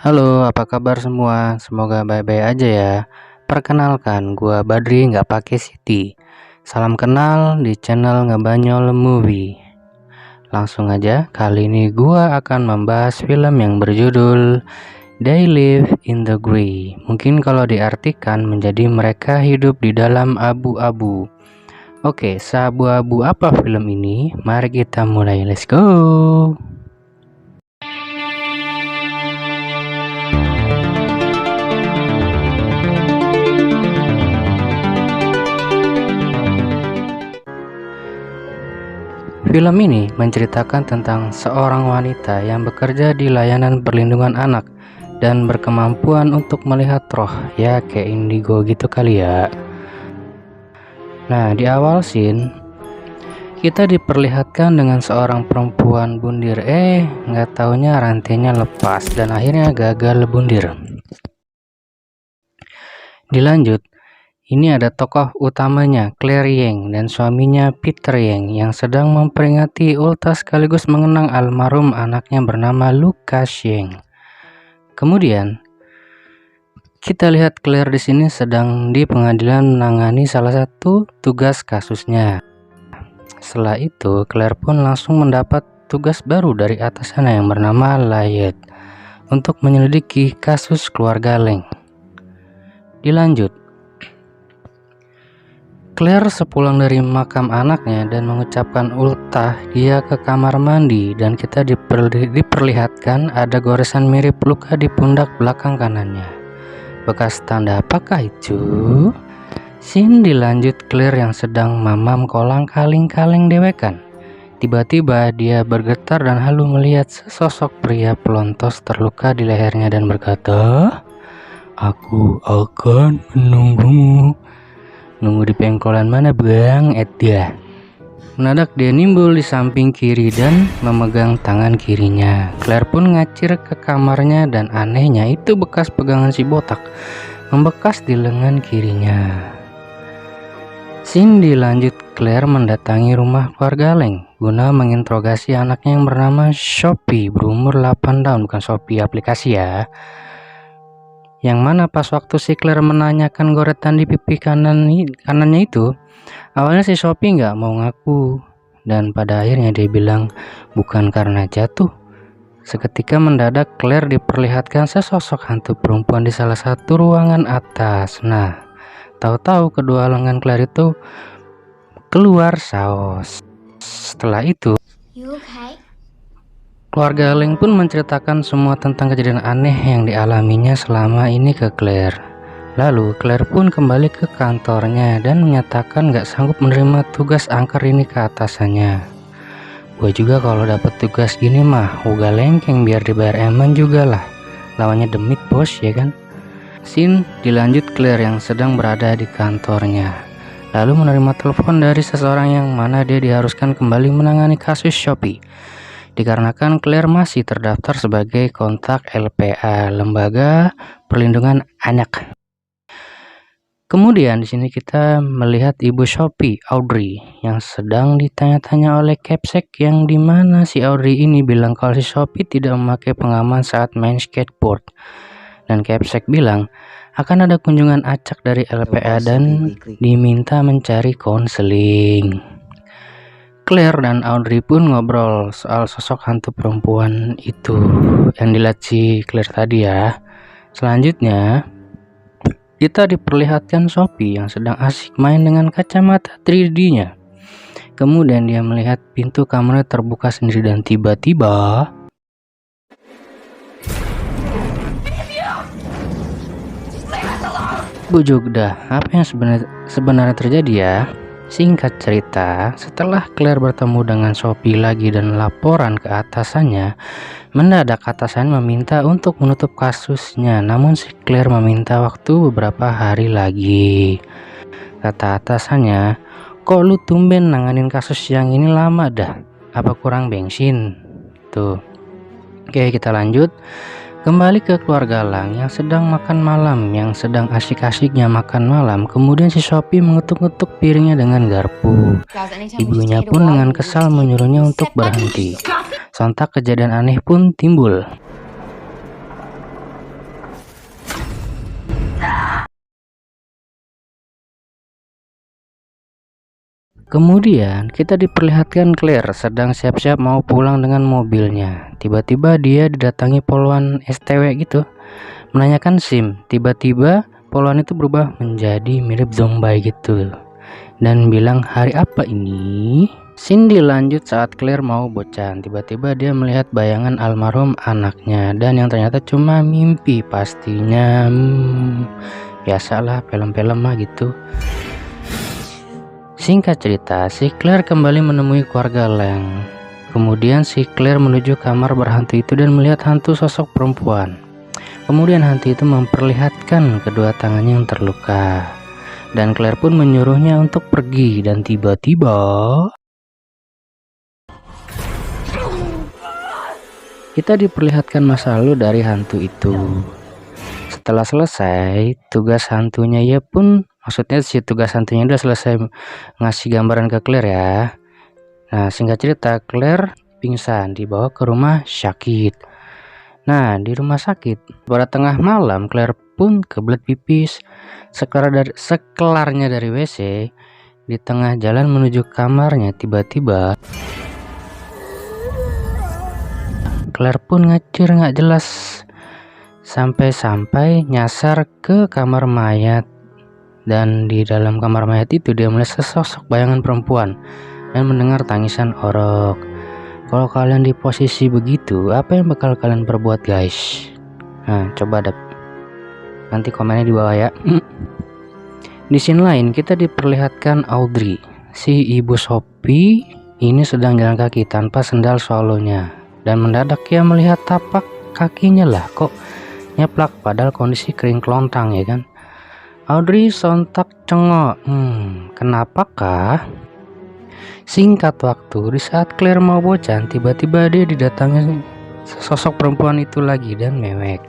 Halo, apa kabar semua? Semoga baik-baik aja ya. Perkenalkan, gua Badri nggak pakai Siti. Salam kenal di channel Ngebanyol Movie. Langsung aja, kali ini gua akan membahas film yang berjudul They Live in the Grey. Mungkin kalau diartikan menjadi mereka hidup di dalam abu-abu. Oke, seabu-abu apa film ini? Mari kita mulai, let's go. Film ini menceritakan tentang seorang wanita yang bekerja di layanan perlindungan anak dan berkemampuan untuk melihat roh, ya kayak indigo gitu kali ya. Nah, di awal scene kita diperlihatkan dengan seorang perempuan bundir, nggak taunya rantainya lepas dan akhirnya gagal bundir. Dilanjut, ini ada tokoh utamanya Claire Yang dan suaminya Peter Yang yang sedang memperingati ultah sekaligus mengenang almarhum anaknya bernama Lucas Yang. Kemudian kita lihat Claire di sini sedang di pengadilan menangani salah satu tugas kasusnya. Setelah itu Claire pun langsung mendapat tugas baru dari atasannya yang bernama Layet untuk menyelidiki kasus keluarga Leng. Dilanjut, Claire sepulang dari makam anaknya dan mengucapkan ultah, dia ke kamar mandi dan kita diperlihatkan ada goresan mirip luka di pundak belakang kanannya. Bekas tanda apakah itu? Scene dilanjut Claire yang sedang mamam kolang kaling dewekan. Tiba-tiba dia bergetar dan halu melihat sesosok pria pelontos terluka di lehernya dan berkata, "Aku akan menunggumu." Nunggu di pengkolan mana bang? Dia. Mendadak dia nimbul di samping kiri dan memegang tangan kirinya. Claire pun ngacir ke kamarnya dan anehnya itu bekas pegangan si botak membekas di lengan kirinya. Scene dilanjut Claire mendatangi rumah keluarga Leng guna menginterogasi anaknya yang bernama Sophie berumur 8 tahun, bukan Sophie aplikasi ya. Yang mana pas waktu si Claire menanyakan goretan di pipi kanannya itu, awalnya si Sophie nggak mau ngaku dan pada akhirnya dia bilang bukan karena jatuh. Seketika mendadak Claire diperlihatkan sesosok hantu perempuan di salah satu ruangan atas. Nah, tahu-tahu kedua lengan Claire itu keluar saus. Setelah itu keluarga Leng pun menceritakan semua tentang kejadian aneh yang dialaminya selama ini ke Claire. Lalu Claire pun kembali ke kantornya dan menyatakan gak sanggup menerima tugas angker ini ke atasannya. Gue juga kalau dapat tugas gini mah uga lengkeng biar dibayar eman juga lah. Lawannya demit bos ya kan. Scene dilanjut Claire yang sedang berada di kantornya. Lalu menerima telepon dari seseorang yang mana dia diharuskan kembali menangani kasus Sophie. Dikarenakan Claire masih terdaftar sebagai kontak LPA, Lembaga Perlindungan Anak. Kemudian di sini kita melihat ibu Sophie, Audrey, yang sedang ditanya-tanya oleh Capsek yang dimana si Audrey ini bilang kalau si Sophie tidak memakai pengaman saat main skateboard. Dan Capsek bilang akan ada kunjungan acak dari LPA dan diminta mencari konseling. Claire dan Audrey pun ngobrol soal sosok hantu perempuan itu yang dilihat si Claire tadi ya. Selanjutnya kita diperlihatkan Sophie yang sedang asik main dengan kacamata 3D-nya. Kemudian dia melihat pintu kamarnya terbuka sendiri dan tiba-tiba bujuk dah, apa yang sebenarnya terjadi ya? Singkat cerita, setelah Claire bertemu dengan Sophie lagi dan laporan ke atasannya, mendadak atasannya meminta untuk menutup kasusnya. Namun si Claire meminta waktu beberapa hari lagi. Kata atasannya, kok lu tumben nanganin kasus yang ini lama dah? Apa kurang bensin? Tuh. Oke, kita lanjut. Kembali ke keluarga Lang yang sedang makan malam, yang sedang asik-asiknya makan malam. Kemudian si Sophie mengetuk-ngetuk piringnya dengan garpu. Ibunya pun dengan kesal menyuruhnya untuk berhenti. Sontak kejadian aneh pun timbul. Kemudian kita diperlihatkan Claire sedang siap-siap mau pulang dengan mobilnya. Tiba-tiba dia didatangi poluan STW gitu, menanyakan SIM. Tiba-tiba poluan itu berubah menjadi mirip zombie gitu dan bilang, "Hari apa ini?" Cindy lanjut saat Claire mau bocan. Tiba-tiba dia melihat bayangan almarhum anaknya dan yang ternyata cuma mimpi pastinya. Biasalah film-film mah gitu. Singkat cerita, si Claire kembali menemui keluarga Lang. Kemudian si Claire menuju kamar berhantu itu dan melihat hantu sosok perempuan. Kemudian hantu itu memperlihatkan kedua tangannya yang terluka. Dan Claire pun menyuruhnya untuk pergi dan tiba-tiba kita diperlihatkan masa lalu dari hantu itu. Setelah selesai tugas hantunya, ya pun maksudnya si tugas hantunya udah selesai ngasih gambaran ke Claire ya. Nah, singkat cerita, Claire pingsan dibawa ke rumah sakit. Nah, di rumah sakit pada tengah malam Claire pun kebelet pipis. Sekelarnya dari WC, di tengah jalan menuju kamarnya, tiba-tiba Claire pun ngacir nggak jelas sampai-sampai nyasar ke kamar mayat. Dan di dalam kamar mayat itu dia melihat sesosok bayangan perempuan dan mendengar tangisan orok. Kalau kalian di posisi begitu, apa yang bakal kalian perbuat guys? Nah, coba nanti komennya di bawah ya. Di scene lain kita diperlihatkan Audrey, si ibu Sophie ini sedang jalan kaki tanpa sendal solonya. Dan mendadak ia melihat tapak kakinya lah kok nyeplak padahal kondisi kering kelontang ya kan. Audrey sontak cengok, kenapakah? Singkat waktu, di saat Claire mau bocan, tiba-tiba dia didatangi sosok perempuan itu lagi dan mewek.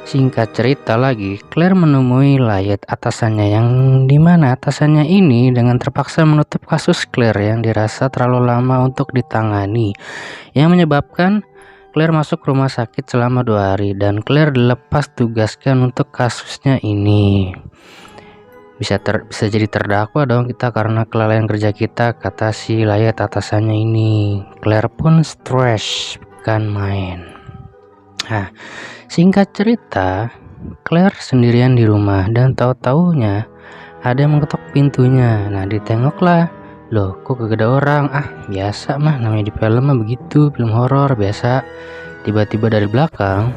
Singkat cerita lagi, Claire menemui Layet atasannya yang dimana atasannya ini dengan terpaksa menutup kasus Claire yang dirasa terlalu lama untuk ditangani, yang menyebabkan Claire masuk rumah sakit selama 2 hari dan Claire dilepas tugaskan untuk kasusnya ini. Bisa jadi terdakwa dong kita karena kelalaian kerja kita, kata si Layet atasannya ini. Claire pun stres bukan main. Nah, singkat cerita, Claire sendirian di rumah dan tahu-taunya ada yang mengetok pintunya. Nah, ditengoklah. Loh, kok gak ada orang? Biasa mah, namanya di film mah begitu, film horor biasa. Tiba-tiba dari belakang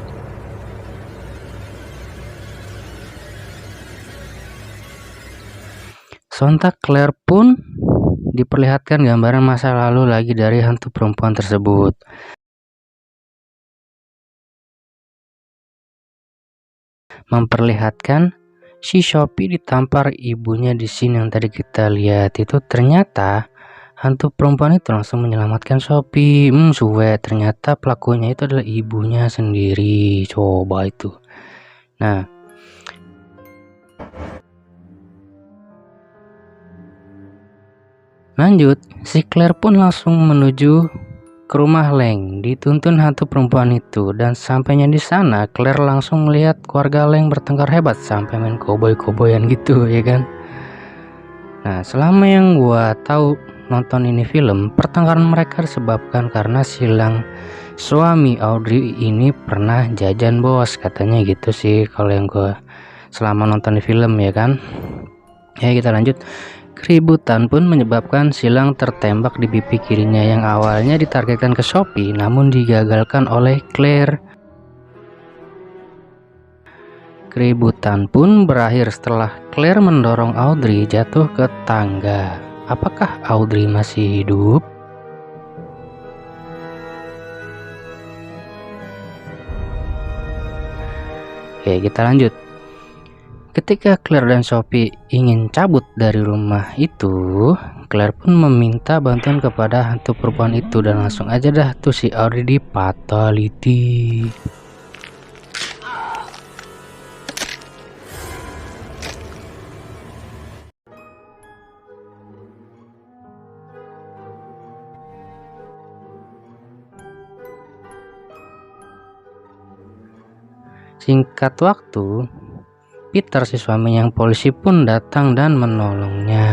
sontak Claire pun diperlihatkan gambaran masa lalu lagi dari hantu perempuan tersebut. Memperlihatkan si Sophie ditampar ibunya di scene yang tadi kita lihat itu. Ternyata hantu perempuan itu langsung menyelamatkan Sophie. Suwe, ternyata pelakunya itu adalah ibunya sendiri. Coba itu. Nah, lanjut, si Claire pun langsung menuju ke rumah Leng, dituntun hantu perempuan itu. Dan sampainya di sana, Claire langsung melihat keluarga Leng bertengkar hebat sampai main koboi-koboyan gitu ya kan. Nah, selama yang gua tahu nonton ini film, pertengkaran mereka disebabkan karena silang suami Audrey ini pernah jajan bos, katanya gitu sih kalau yang gua selama nonton di film ya kan. Ya, kita lanjut. Keributan pun menyebabkan silang tertembak di pipi kirinya yang awalnya ditargetkan ke Sophie namun digagalkan oleh Claire. Keributan pun berakhir setelah Claire mendorong Audrey jatuh ke tangga. Apakah Audrey masih hidup? Oke, kita lanjut. Ketika Claire dan Sophie ingin cabut dari rumah itu, Claire pun meminta bantuan kepada hantu perempuan itu dan langsung aja dah tuh si Audrey di fatality. Singkat waktu, Peter si suami yang polisi pun datang dan menolongnya.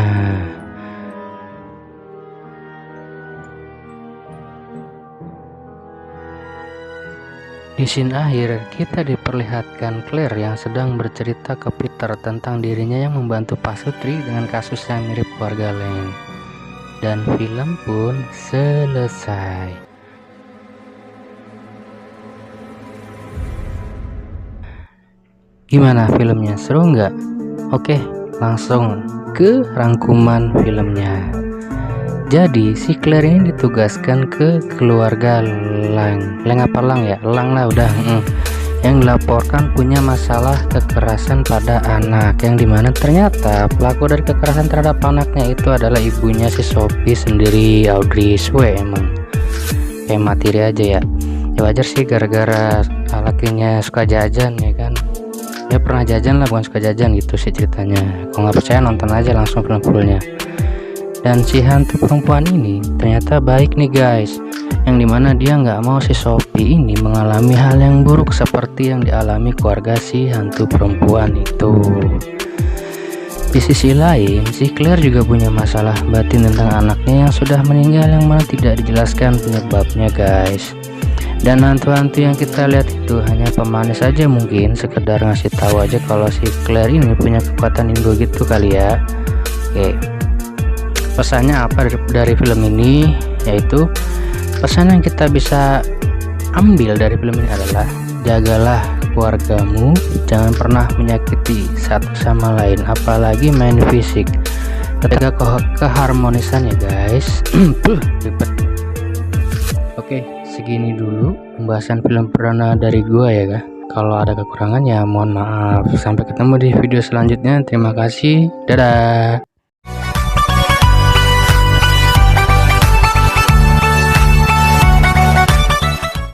Di scene akhir, kita diperlihatkan Claire yang sedang bercerita ke Peter tentang dirinya yang membantu Pak Sutri dengan kasus yang mirip keluarga Lane. Dan film pun selesai. Gimana filmnya? Seru nggak? Oke, langsung ke rangkuman filmnya. Jadi si Claire ini ditugaskan ke keluarga Lang apa Lang ya? Lang lah udah. Yang dilaporkan punya masalah kekerasan pada anak, yang dimana ternyata pelaku dari kekerasan terhadap anaknya itu adalah ibunya si Sophie sendiri, Audrey Swe. Emang kayak materi aja ya. Ya wajar sih, gara-gara lakinya suka jajan ya kan. Dia pernah jajan lah, bukan suka jajan gitu sih ceritanya. Kalau nggak percaya nonton aja langsung film fullnya. Dan si hantu perempuan ini ternyata baik nih guys, yang dimana dia nggak mau si Sophie ini mengalami hal yang buruk seperti yang dialami keluarga si hantu perempuan itu. Di sisi lain, si Claire juga punya masalah batin tentang anaknya yang sudah meninggal, yang mana tidak dijelaskan penyebabnya guys. Dan hantu-hantu yang kita lihat itu hanya pemanis aja, mungkin sekedar ngasih tahu aja kalau si Claire ini punya kekuatan Indigo gitu kali ya. Oke. Pesannya apa dari film ini? Yaitu pesan yang kita bisa ambil dari film ini adalah jagalah keluargamu, jangan pernah menyakiti satu sama lain, apalagi main fisik. Jaga keharmonisan ya guys. Ribet. Oke, segini dulu pembahasan film perdana dari gua ya kak. Kalau ada kekurangan ya mohon maaf. Sampai ketemu di video selanjutnya. Terima kasih. Dadah.